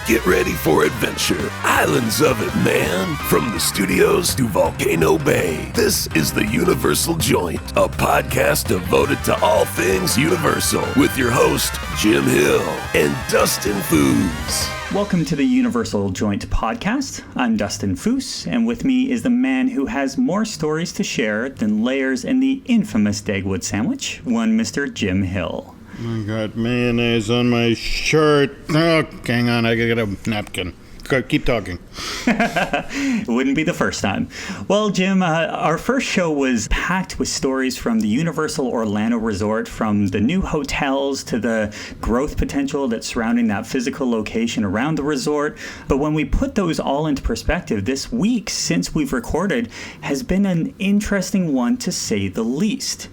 Get ready for adventure. Islands of it, man. From the studios to Volcano Bay. This is the Universal Joint, a podcast devoted to all things Universal with your host, Jim Hill and Dustin Fuhs. Welcome to the Universal Joint podcast. I'm Dustin Fuhs, and with me is the man who has more stories to share than layers in the infamous Dagwood sandwich, one Mr. Jim Hill. I got mayonnaise on my shirt. Oh, hang on, I gotta get a napkin. Keep talking. It wouldn't be the first time. Well, Jim, our first show was packed with stories from the Universal Orlando Resort, from the new hotels to the growth potential that's surrounding that physical location around the resort. But when we put those all into perspective, this week since we've recorded has been an interesting one, to say the least.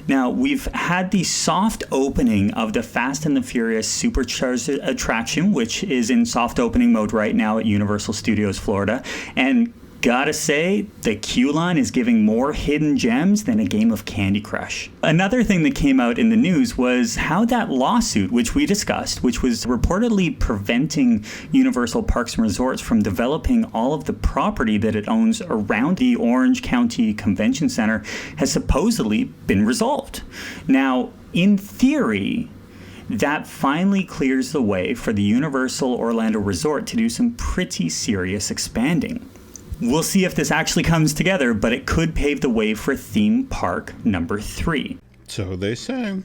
Now, we've had the soft opening of the Fast and the Furious Supercharged attraction, which is in soft opening mode right now at Universal Studios Florida. And gotta say, the queue line is giving more hidden gems than a game of Candy Crush. Another thing that came out in the news was how that lawsuit, which we discussed, which was reportedly preventing Universal Parks and Resorts from developing all of the property that it owns around the Orange County Convention Center, has supposedly been resolved. Now, in theory, that finally clears the way for the Universal Orlando Resort to do some pretty serious expanding. We'll see if this actually comes together, but it could pave the way for theme park number 3. So they say.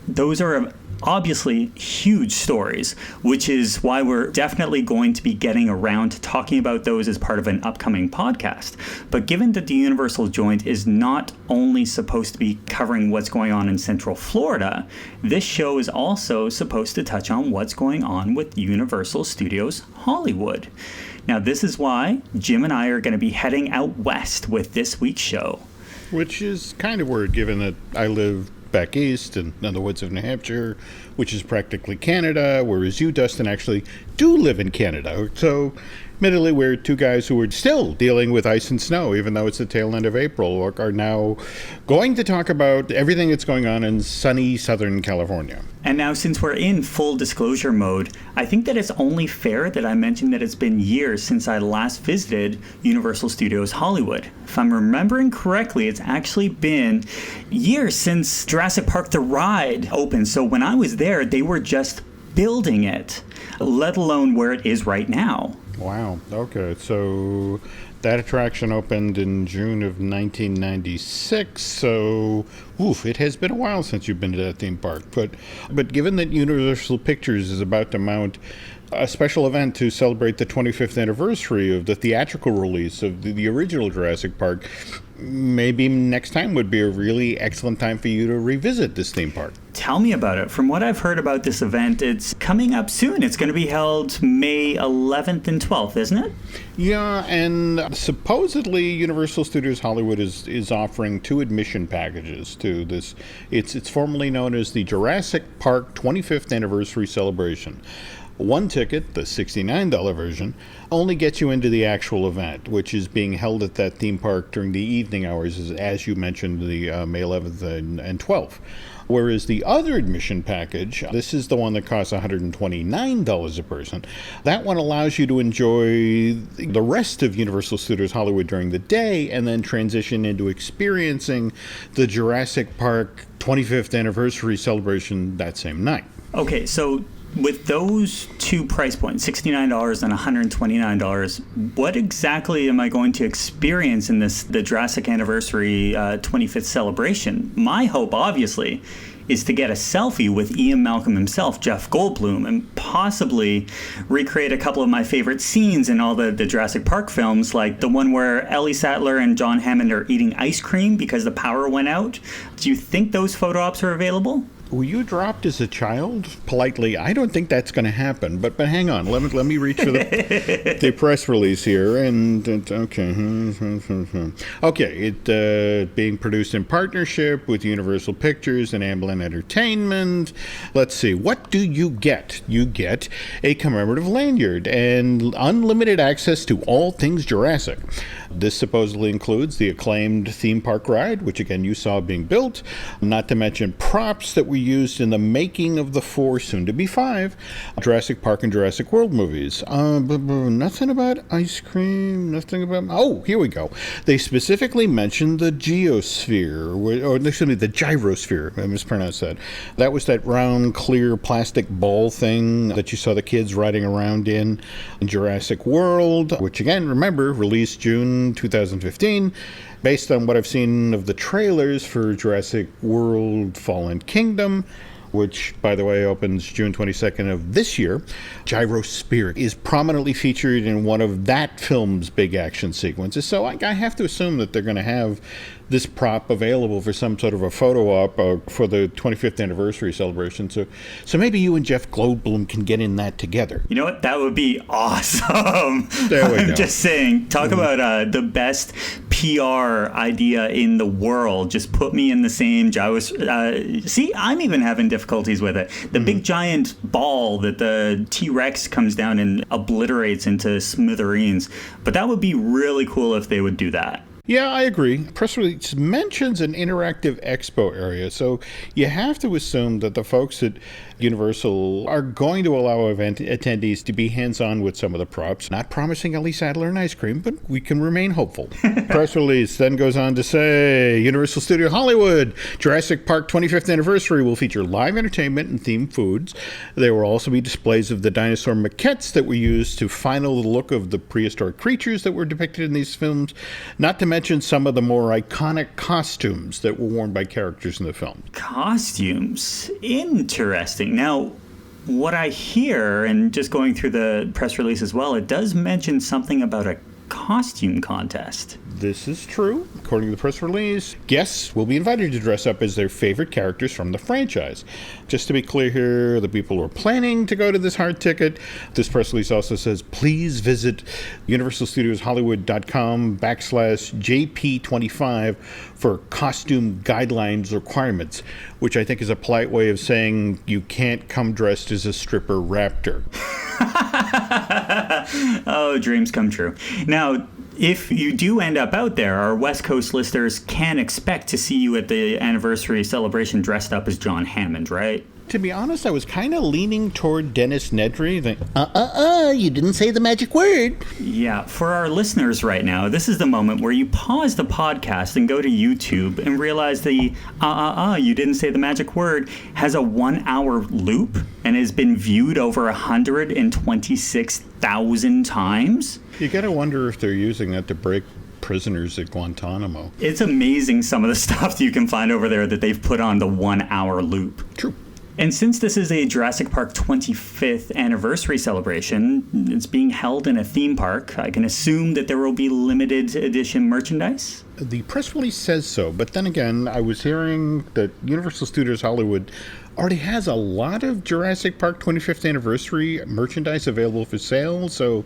Those are obviously huge stories, which is why we're definitely going to be getting around to talking about those as part of an upcoming podcast. But given that the Universal Joint is not only supposed to be covering what's going on in Central Florida, this show is also supposed to touch on what's going on with Universal Studios Hollywood. Now, this is why Jim and I are going to be heading out west with this week's show. Which is kind of weird, given that I live back east in the woods of New Hampshire, which is practically Canada, whereas you, Dustin, actually do live in Canada. So, admittedly, we're two guys who are still dealing with ice and snow, even though it's the tail end of April, are now going to talk about everything that's going on in sunny Southern California. And now, since we're in full disclosure mode, I think that it's only fair that I mention that it's been years since I last visited Universal Studios Hollywood. If I'm remembering correctly, it's actually been years since Jurassic Park the ride opened. So when I was there, they were just building it, let alone where it is right now. Wow. Okay. So that attraction opened in June of 1996. So, it has been a while since you've been to that theme park. But given that Universal Pictures is about to mount a special event to celebrate the 25th anniversary of the theatrical release of the original Jurassic Park, maybe next time would be a really excellent time for you to revisit this theme park. Tell me about it. From what I've heard about this event, it's coming up soon. It's going to be held May 11th and 12th, isn't it? Yeah, and supposedly Universal Studios Hollywood is offering 2 admission packages to this. It's formally known as the Jurassic Park 25th Anniversary Celebration. One ticket, the $69 version, only gets you into the actual event, which is being held at that theme park during the evening hours, as you mentioned, the May 11th and 12th. Whereas the other admission package, this is the one that costs $129 a person. That one allows you to enjoy the rest of Universal Studios Hollywood during the day and then transition into experiencing the Jurassic Park 25th anniversary celebration that same night. Okay, so with those 2 price points, $69 and $129, what exactly am I going to experience in the Jurassic Anniversary 25th celebration? My hope, obviously, is to get a selfie with Ian Malcolm himself, Jeff Goldblum, and possibly recreate a couple of my favorite scenes in all the Jurassic Park films, like the one where Ellie Sattler and John Hammond are eating ice cream because the power went out. Do you think those photo ops are available? Were you dropped as a child? Politely, I don't think that's going to happen. But hang on, let me reach for the press release here. And it being produced in partnership with Universal Pictures and Amblin Entertainment. Let's see, what do you get? You get a commemorative lanyard and unlimited access to all things Jurassic. This supposedly includes the acclaimed theme park ride, which again you saw being built, not to mention props that were used in the making of the 4, soon to be 5, Jurassic Park and Jurassic World movies. Nothing about ice cream, nothing about... Oh, here we go. They specifically mentioned the geosphere, or excuse me, the gyrosphere. I mispronounced that. That was that round, clear plastic ball thing that you saw the kids riding around in Jurassic World, which again, remember, released June 2015. Based on what I've seen of the trailers for Jurassic World Fallen Kingdom, which, by the way, opens June 22nd of this year, Gyrosphere is prominently featured in one of that film's big action sequences. So I have to assume that they're going to have this prop available for some sort of a photo op for the 25th anniversary celebration. So maybe you and Jeff Goldblum can get in that together. You know what? That would be awesome. There we go. I'm just saying, talk about the best PR idea in the world. Just put me in the same see, I'm even having difficulties with it. The big giant ball that the T-Rex comes down and obliterates into smithereens. But that would be really cool if they would do that. Yeah, I agree. Press release mentions an interactive expo area, so you have to assume that the folks at Universal are going to allow event attendees to be hands-on with some of the props. Not promising Ellie Sattler and ice cream, but we can remain hopeful. Press release then goes on to say, Universal Studio Hollywood, Jurassic Park 25th anniversary will feature live entertainment and themed foods. There will also be displays of the dinosaur maquettes that were used to final the look of the prehistoric creatures that were depicted in these films, not to mention some of the more iconic costumes that were worn by characters in the film. Costumes? Interesting. Now, what I hear, and just going through the press release as well, it does mention something about a costume contest. This is true. According to the press release, guests will be invited to dress up as their favorite characters from the franchise. Just to be clear here, the people who are planning to go to this hard ticket, this press release also says, please visit universalstudioshollywood.com/JP25 for costume guidelines requirements, which I think is a polite way of saying you can't come dressed as a stripper raptor. Oh, dreams come true. Now, if you do end up out there, our West Coast listeners can expect to see you at the anniversary celebration dressed up as John Hammond, right? To be honest, I was kind of leaning toward Dennis Nedry. You didn't say the magic word. Yeah, for our listeners right now, this is the moment where you pause the podcast and go to YouTube and realize the you didn't say the magic word has a 1-hour loop and has been viewed over 126,000 times. You gotta wonder if they're using that to break prisoners at Guantanamo. It's amazing some of the stuff you can find over there that they've put on the 1-hour loop. True. And since this is a Jurassic Park 25th anniversary celebration, it's being held in a theme park, I can assume that there will be limited edition merchandise? The press release says so, but then again, I was hearing that Universal Studios Hollywood already has a lot of Jurassic Park 25th anniversary merchandise available for sale, so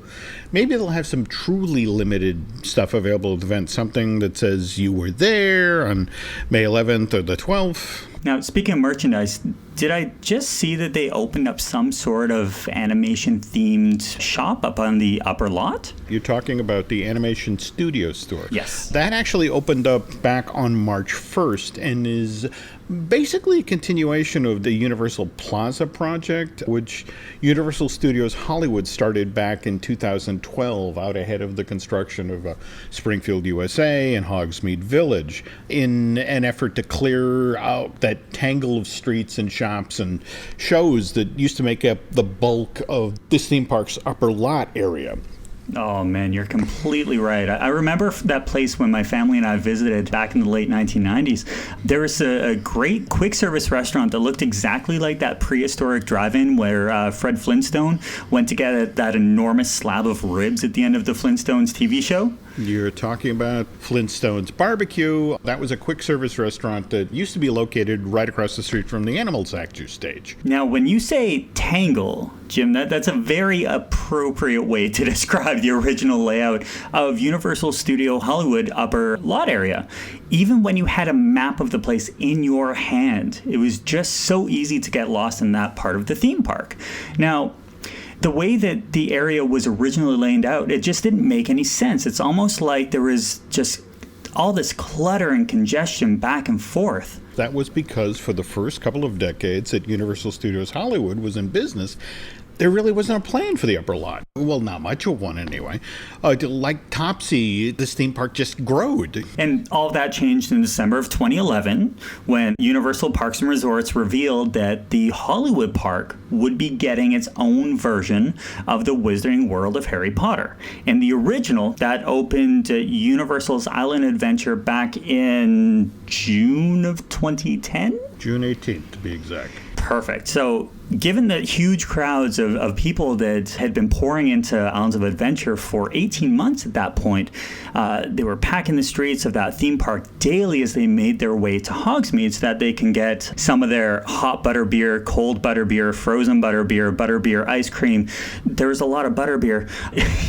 maybe they'll have some truly limited stuff available at the event, something that says you were there on May 11th or the 12th. Now, speaking of merchandise, did I just see that they opened up some sort of animation-themed shop up on the upper lot? You're talking about the Animation Studio store. Yes. That actually opened up back on March 1st and is basically a continuation of the Universal Plaza project, which Universal Studios Hollywood started back in 2012 out ahead of the construction of Springfield, USA and Hogsmeade Village in an effort to clear out that tangle of streets and shops and shows that used to make up the bulk of this theme park's upper lot area. Oh, man, you're completely right. I remember that place when my family and I visited back in the late 1990s. There was a great quick service restaurant that looked exactly like that prehistoric drive-in where Fred Flintstone went to get that enormous slab of ribs at the end of the Flintstones TV show. You're talking about Flintstone's Barbecue. That was a quick service restaurant that used to be located right across the street from the Animals Actors stage. Now, when you say tangle, Jim, that's a very appropriate way to describe the original layout of Universal Studio Hollywood upper lot area. Even when you had a map of the place in your hand, it was just so easy to get lost in that part of the theme park. Now, the way that the area was originally laid out, it just didn't make any sense. It's almost like there was just all this clutter and congestion back and forth. That was because for the first couple of decades that Universal Studios Hollywood was in business, there really wasn't a plan for the upper lot. Well, not much of one anyway. Like Topsy, this theme park just growed. And all of that changed in December of 2011 when Universal Parks and Resorts revealed that the Hollywood Park would be getting its own version of the Wizarding World of Harry Potter. And the original that opened Universal's Island Adventure back in June of 2010? June 18th, to be exact. Perfect. So given the huge crowds of people that had been pouring into Islands of Adventure for 18 months at that point, they were packing the streets of that theme park daily as they made their way to Hogsmeade so that they can get some of their hot butterbeer, cold butterbeer, frozen butterbeer ice cream. There was a lot of butterbeer.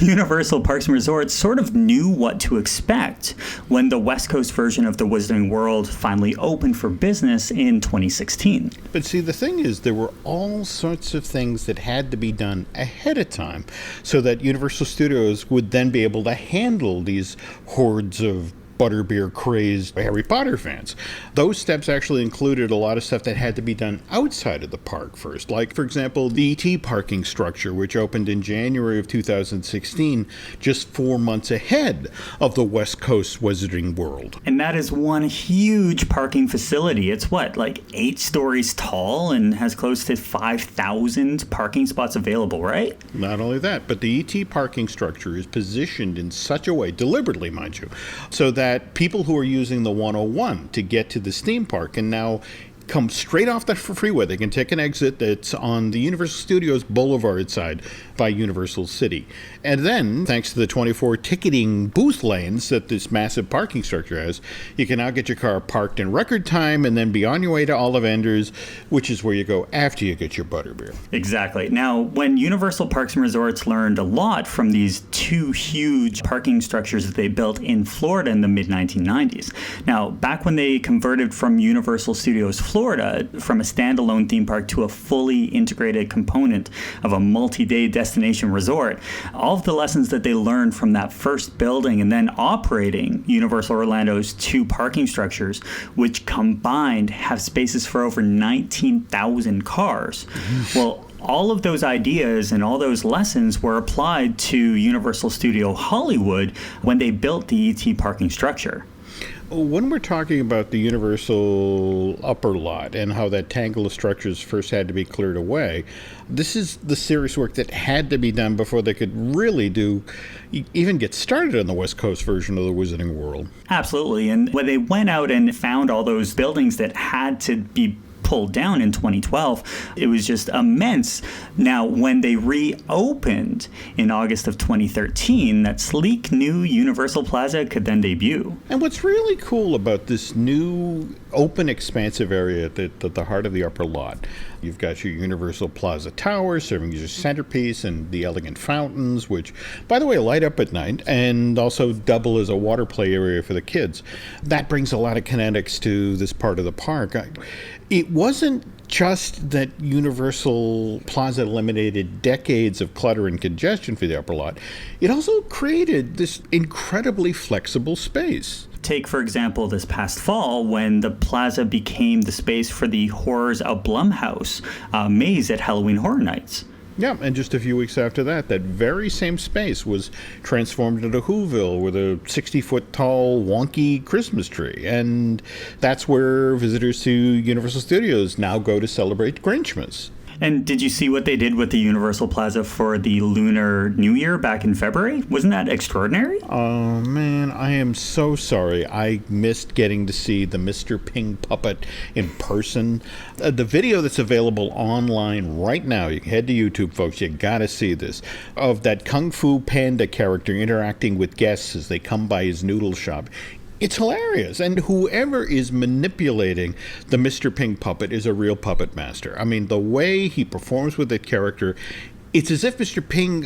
Universal Parks and Resorts sort of knew what to expect when the West Coast version of the Wizarding World finally opened for business in 2016. But see, the thing is, there were all sorts of things that had to be done ahead of time so that Universal Studios would then be able to handle these hordes of butterbeer crazed Harry Potter fans. Those steps actually included a lot of stuff that had to be done outside of the park first. Like, for example, the ET parking structure, which opened in January of 2016, just 4 months ahead of the West Coast Wizarding World. And that is one huge parking facility. It's like 8 stories tall and has close to 5,000 parking spots available, right? Not only that, but the ET parking structure is positioned in such a way, deliberately, mind you, so that people who are using the 101 to get to this theme park can now come straight off the freeway. They can take an exit that's on the Universal Studios Boulevard side by Universal City. And then, thanks to the 24 ticketing booth lanes that this massive parking structure has, you can now get your car parked in record time and then be on your way to Ollivanders, which is where you go after you get your butterbeer. Exactly. Now, when Universal Parks and Resorts learned a lot from these 2 huge parking structures that they built in Florida in the mid-1990s. Now, back when they converted from Universal Studios Florida from a standalone theme park to a fully integrated component of a multi-day destination resort, all of the lessons that they learned from that first building and then operating Universal Orlando's 2 parking structures, which combined have spaces for over 19,000 cars. Well, all of those ideas and all those lessons were applied to Universal Studio Hollywood when they built the ET parking structure. When we're talking about the Universal upper lot and how that tangle of structures first had to be cleared away, this is the serious work that had to be done before they could really even get started on the West Coast version of the Wizarding World. Absolutely. And when they went out and found all those buildings that had to be pulled down in 2012, it was just immense. Now, when they reopened in August of 2013, that sleek new Universal Plaza could then debut. And what's really cool about this new open, expansive area at the heart of the upper lot, you've got your Universal Plaza Tower serving as your centerpiece and the elegant fountains, which, by the way, light up at night and also double as a water play area for the kids. That brings a lot of kinetics to this part of the park. It wasn't just that Universal Plaza eliminated decades of clutter and congestion for the upper lot. It also created this incredibly flexible space. Take, for example, this past fall when the plaza became the space for the Horrors of Blumhouse maze at Halloween Horror Nights. Yeah, and just a few weeks after that, that very same space was transformed into Whoville with a 60-foot tall, wonky Christmas tree. And that's where visitors to Universal Studios now go to celebrate Grinchmas. And did you see what they did with the Universal Plaza for the Lunar New Year back in February? Wasn't that extraordinary? Oh, man, I am so sorry. I missed getting to see the Mr. Ping puppet in person. The video that's available online right now, you can head to YouTube, folks, you gotta see this, of that Kung Fu Panda character interacting with guests as they come by his noodle shop. It's hilarious, and whoever is manipulating the Mr. Ping puppet is a real puppet master. I mean, the way he performs with that character, it's as if Mr. Ping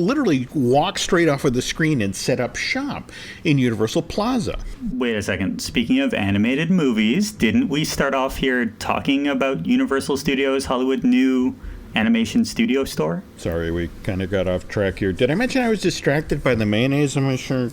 literally walked straight off of the screen and set up shop in Universal Plaza. Wait a second. Speaking of animated movies, didn't we start off here talking about Universal Studios Hollywood new animation studio store? Sorry, we kind of got off track here. Did I mention I was distracted by the mayonnaise on my shirt?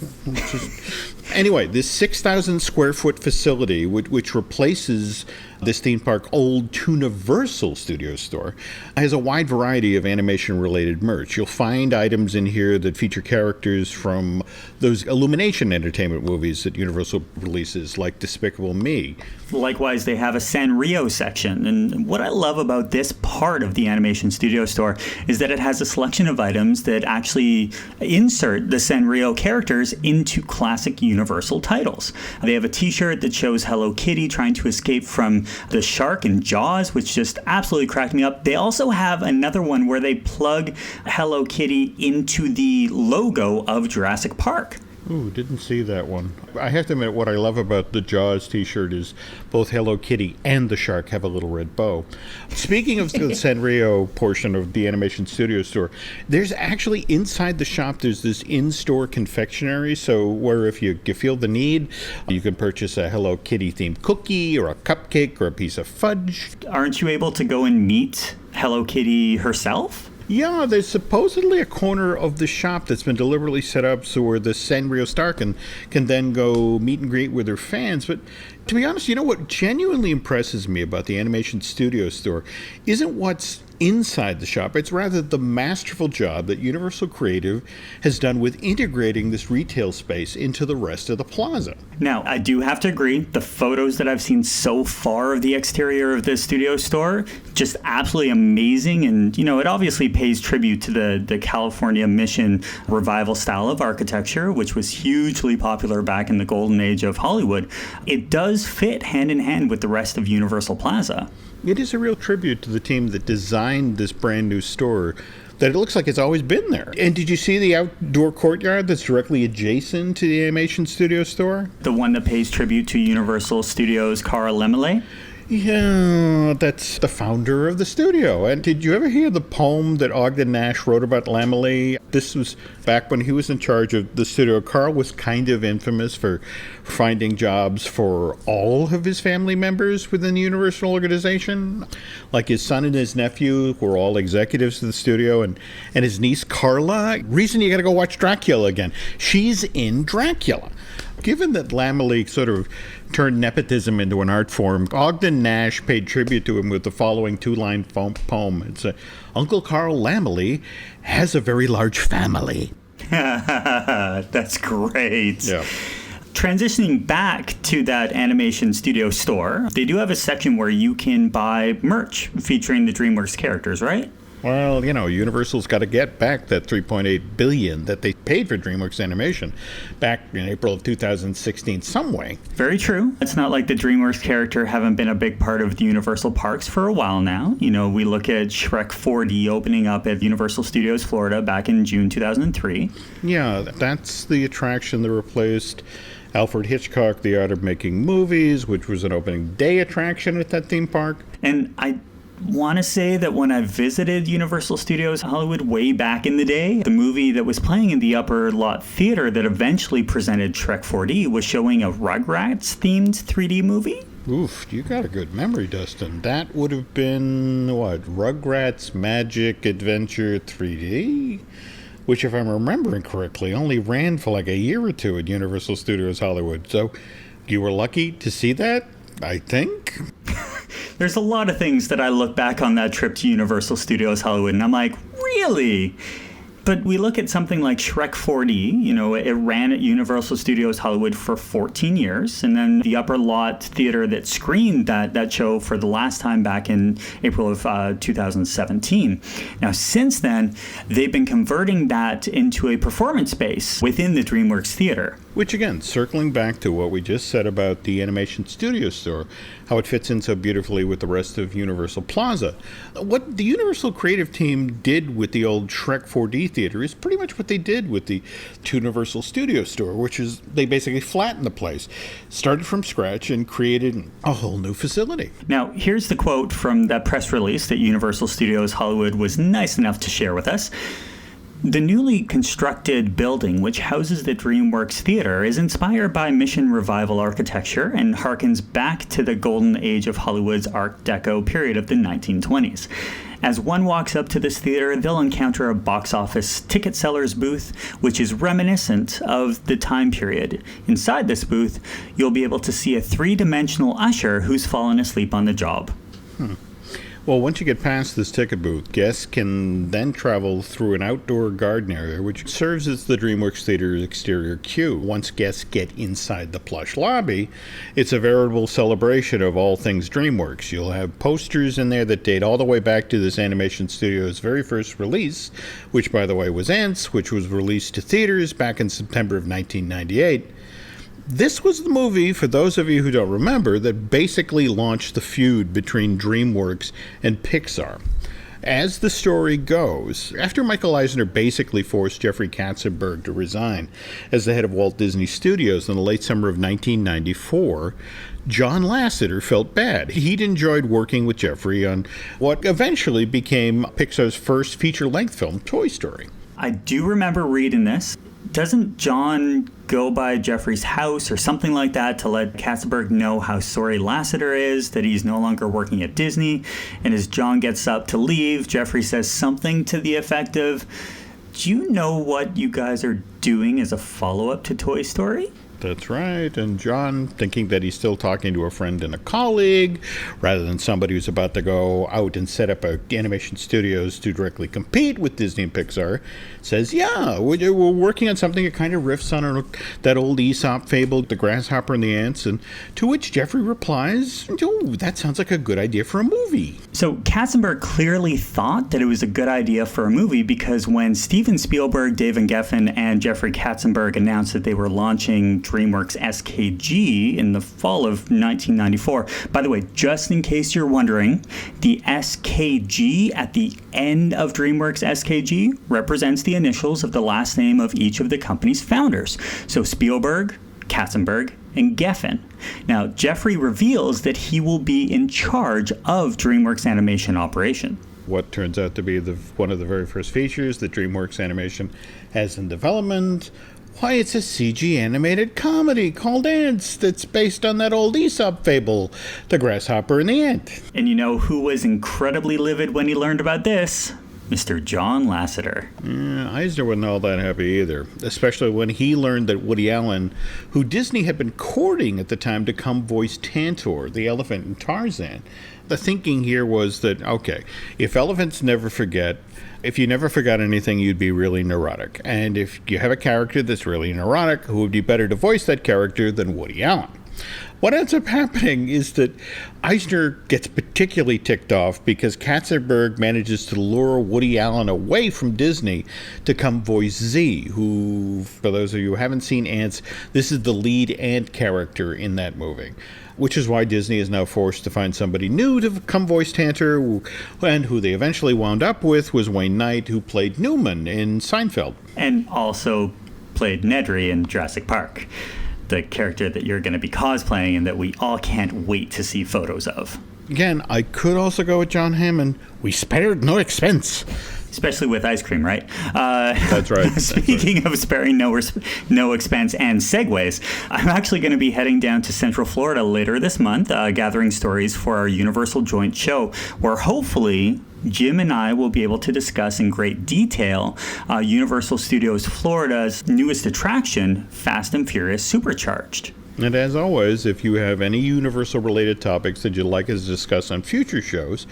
Anyway, this 6,000 square foot facility, which replaces this theme park old Universal Studios store, has a wide variety of animation-related merch. You'll find items in here that feature characters from those Illumination Entertainment movies that Universal releases, like Despicable Me. Likewise, they have a Sanrio section. And what I love about this part of the Animation Studio store is that it has a selection of items that actually insert the Sanrio characters into classic Universal titles. They have a t-shirt that shows Hello Kitty trying to escape from the shark in Jaws, which just absolutely cracked me up. They also have another one where they plug Hello Kitty into the logo of Jurassic Park. Ooh, didn't see that one. I have to admit, what I love about the Jaws t-shirt is both Hello Kitty and the shark have a little red bow. Speaking of the Sanrio portion of the Animation Studio store, there's actually inside the shop, there's this in-store confectionery, so where if you feel the need, you can purchase a Hello Kitty themed cookie or a cupcake or a piece of fudge. Aren't you able to go and meet Hello Kitty herself? Yeah, there's supposedly a corner of the shop that's been deliberately set up so where the Sanrio star can then go meet and greet with her fans. But to be honest, you know what genuinely impresses me about the Animation Studio store isn't what's inside the shop. It's rather the masterful job that Universal Creative has done with integrating this retail space into the rest of the plaza. Now, I do have to agree, the photos that I've seen so far of the exterior of the studio store, just absolutely amazing. And, it obviously pays tribute to the California Mission revival style of architecture, which was hugely popular back in the golden age of Hollywood. It does fit hand in hand with the rest of Universal Plaza. It is a real tribute to the team that designed this brand new store, that it looks like it's always been there. And did you see the outdoor courtyard that's directly adjacent to the Animation Studio store? The one that pays tribute to Universal Studios' Carl Laemmle? Yeah, that's the founder of the studio. And did you ever hear the poem that Ogden Nash wrote about Laemmle? This was back when he was in charge of the studio. Carl was kind of infamous for finding jobs for all of his family members within the Universal organization. Like his son and his nephew were all executives of the studio, and his niece Carla, reason you gotta go watch Dracula again. She's in Dracula. Given that Laemmle sort of turned nepotism into an art form, Ogden Nash paid tribute to him with the following two-line poem. It's Uncle Carl Laemmle has a very large family. That's great. Yeah. Transitioning back to that Animation Studio store, they do have a section where you can buy merch featuring the DreamWorks characters, right? Well, Universal's got to get back that $3.8 billion that they paid for DreamWorks Animation back in April of 2016 some way. Very true. It's not like the DreamWorks character haven't been a big part of the Universal parks for a while now. We look at Shrek 4D opening up at Universal Studios Florida back in June 2003. Yeah, that's the attraction that replaced Alfred Hitchcock, The Art of Making Movies, which was an opening day attraction at that theme park. And I want to say that when I visited Universal Studios Hollywood way back in the day, the movie that was playing in the upper lot theater that eventually presented Shrek 4D was showing a Rugrats-themed 3D movie. Oof, you got a good memory, Dustin. That would have been, Rugrats Magic Adventure 3D? Which, if I'm remembering correctly, only ran for like a year or two at Universal Studios Hollywood. So you were lucky to see that, I think? There's a lot of things that I look back on that trip to Universal Studios Hollywood, and I'm like, really? But we look at something like Shrek 4D, it ran at Universal Studios Hollywood for 14 years, and then the upper lot theater that screened that show for the last time back in April of 2017. Now, since then, they've been converting that into a performance space within the DreamWorks Theatre. Which, again, circling back to what we just said about the Animation Studio store, how it fits in so beautifully with the rest of Universal Plaza. What the Universal creative team did with the old Shrek 4D theater is pretty much what they did with the Universal Studio store, which is they basically flattened the place, started from scratch, and created a whole new facility. Now, here's the quote from that press release that Universal Studios Hollywood was nice enough to share with us. The newly constructed building, which houses the DreamWorks Theatre, is inspired by Mission Revival architecture and harkens back to the golden age of Hollywood's Art Deco period of the 1920s. As one walks up to this theater, they'll encounter a box office ticket seller's booth, which is reminiscent of the time period. Inside this booth, you'll be able to see a three-dimensional usher who's fallen asleep on the job. Well, once you get past this ticket booth, guests can then travel through an outdoor garden area, which serves as the DreamWorks Theater's exterior queue. Once guests get inside the plush lobby, it's a veritable celebration of all things DreamWorks. You'll have posters in there that date all the way back to this animation studio's very first release, which, by the way, was Ants, which was released to theaters back in September of 1998. This was the movie, for those of you who don't remember, that basically launched the feud between DreamWorks and Pixar. As the story goes, after Michael Eisner basically forced Jeffrey Katzenberg to resign as the head of Walt Disney Studios in the late summer of 1994, John Lasseter felt bad. He'd enjoyed working with Jeffrey on what eventually became Pixar's first feature-length film, Toy Story. I do remember reading this. Doesn't John go by Jeffrey's house or something like that to let Katzenberg know how sorry Lasseter is, that he's no longer working at Disney? And as John gets up to leave, Jeffrey says something to the effect of, "Do you know what you guys are doing as a follow-up to Toy Story?" That's right. And John, thinking that he's still talking to a friend and a colleague, rather than somebody who's about to go out and set up animation studios to directly compete with Disney and Pixar, says, yeah, we're working on something that kind of riffs on that old Aesop fable, The Grasshopper and the Ants, and to which Jeffrey replies, oh, that sounds like a good idea for a movie. So Katzenberg clearly thought that it was a good idea for a movie, because when Steven Spielberg, David Geffen, and Jeffrey Katzenberg announced that they were launching DreamWorks SKG in the fall of 1994. By the way, just in case you're wondering, the SKG at the end of DreamWorks SKG represents the initials of the last name of each of the company's founders. So Spielberg, Katzenberg, and Geffen. Now, Jeffrey reveals that he will be in charge of DreamWorks Animation operation. What turns out to be one of the very first features that DreamWorks Animation has in development. Why, it's a CG animated comedy called Ants that's based on that old Aesop fable, The Grasshopper and the Ant. And you know who was incredibly livid when he learned about this? Mr. John Lasseter. Eisner wasn't all that happy either, especially when he learned that Woody Allen, who Disney had been courting at the time to come voice Tantor, the elephant in Tarzan. The thinking here was that, okay, if elephants never forget, if you never forgot anything, you'd be really neurotic. And if you have a character that's really neurotic, who would be better to voice that character than Woody Allen? What ends up happening is that Eisner gets particularly ticked off because Katzenberg manages to lure Woody Allen away from Disney to come voice Z, who, for those of you who haven't seen Ants, this is the lead ant character in that movie. Which is why Disney is now forced to find somebody new to come voice Tantor, and who they eventually wound up with was Wayne Knight, who played Newman in Seinfeld. And also played Nedry in Jurassic Park, the character that you're going to be cosplaying and that we all can't wait to see photos of. Again, I could also go with John Hammond. We spared no expense. Especially with ice cream, right? That's right. Speaking of sparing no expense and segues, I'm actually going to be heading down to Central Florida later this month, gathering stories for our Universal Joint Show, where hopefully Jim and I will be able to discuss in great detail Universal Studios Florida's newest attraction, Fast and Furious Supercharged. And as always, if you have any Universal-related topics that you'd like us to discuss on future shows,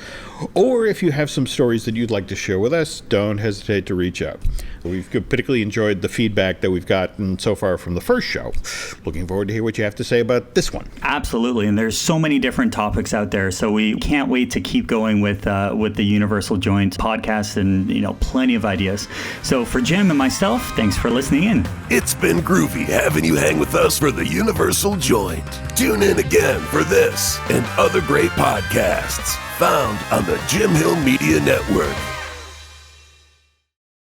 or if you have some stories that you'd like to share with us, don't hesitate to reach out. We've particularly enjoyed the feedback that we've gotten so far from the first show. Looking forward to hear what you have to say about this one. Absolutely, and there's so many different topics out there, so we can't wait to keep going with the Universal Joint podcast, and plenty of ideas. So for Jim and myself, thanks for listening in. It's been groovy having you hang with us for the Universal Joint. Tune in again for this and other great podcasts found on the Jim Hill Media Network.